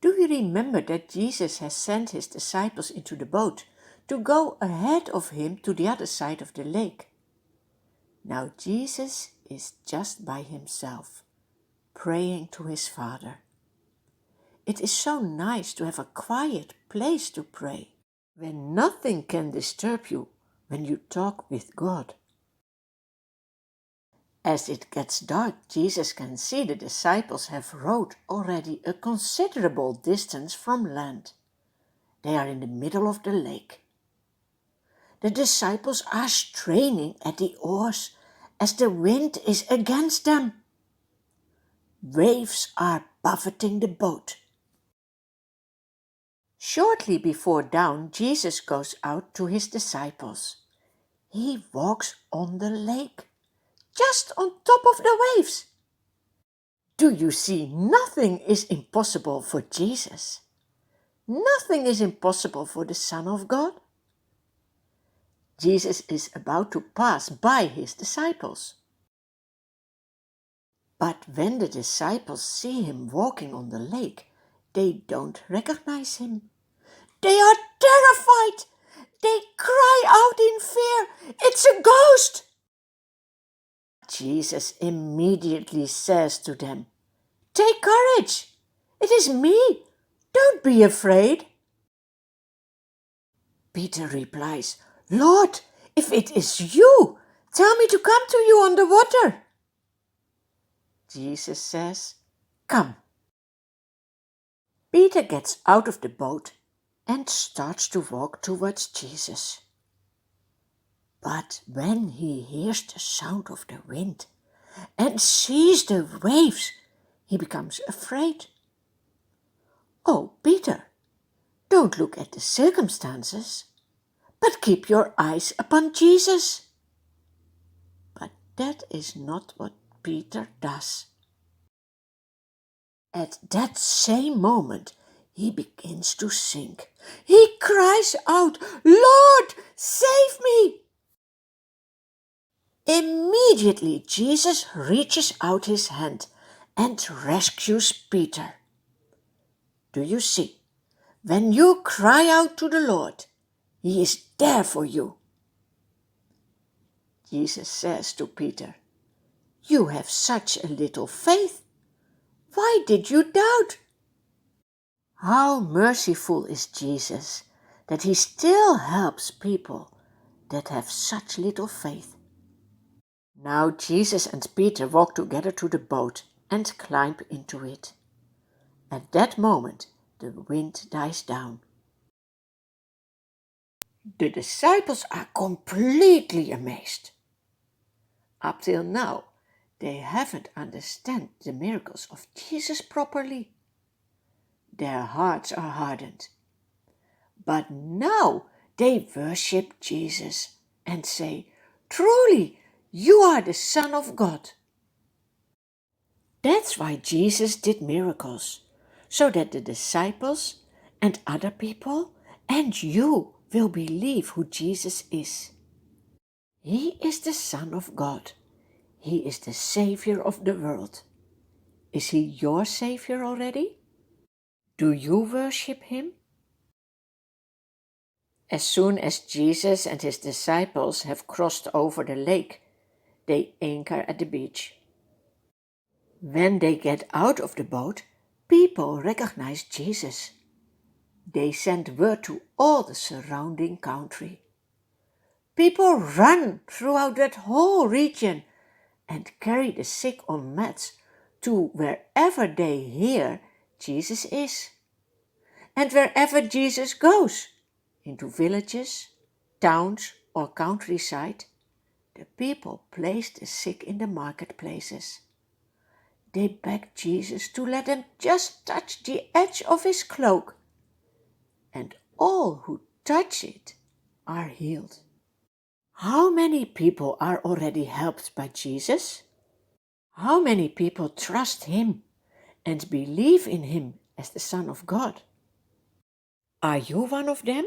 Do you remember that Jesus has sent his disciples into the boat to go ahead of him to the other side of the lake? Now Jesus is just by himself, praying to his Father. It is so nice to have a quiet place to pray, when nothing can disturb you when you talk with God. As it gets dark, Jesus can see the disciples have rowed already a considerable distance from land. They are in the middle of the lake. The disciples are straining at the oars as the wind is against them. Waves are buffeting the boat. Shortly before dawn, Jesus goes out to his disciples. He walks on the lake, just on top of the waves. Do you see? Nothing is impossible for Jesus. Nothing is impossible for the Son of God. Jesus is about to pass by his disciples. But when the disciples see him walking on the lake, they don't recognize him. They are terrified. They cry out in fear, "It's a ghost!" Jesus immediately says to them, "Take courage. It is me. Don't be afraid." Peter replies, "Lord, if it is you, tell me to come to you on the water." Jesus says, "Come." Peter gets out of the boat and starts to walk towards Jesus. But when he hears the sound of the wind and sees the waves, he becomes afraid. "Oh, Peter, don't look at the circumstances, but keep your eyes upon Jesus." But that is not what Peter does. At that same moment, he begins to sink. He cries out, "Lord, save me!" Immediately, Jesus reaches out his hand and rescues Peter. Do you see? When you cry out to the Lord, he is there for you. Jesus says to Peter, "You have such a little faith. Why did you doubt?" How merciful is Jesus that he still helps people that have such little faith. Now Jesus and Peter walk together to the boat and climb into it. At that moment, the wind dies down. The disciples are completely amazed. Up till now, they haven't understood the miracles of Jesus properly. Their hearts are hardened. But now they worship Jesus and say, "Truly, you are the Son of God." That's why Jesus did miracles, so that the disciples and other people and you will believe who Jesus is. He is the Son of God. He is the Savior of the world. Is he your Savior already? Do you worship him? As soon as Jesus and his disciples have crossed over the lake, they anchor at the beach. When they get out of the boat, people recognize Jesus. They send word to all the surrounding country. People run throughout that whole region and carry the sick on mats to wherever they hear Jesus is. And wherever Jesus goes, into villages, towns, or countryside, the people place the sick in the marketplaces. They beg Jesus to let them just touch the edge of his cloak, and all who touch it are healed. How many people are already helped by Jesus? How many people trust him and believe in him as the Son of God? Are you one of them?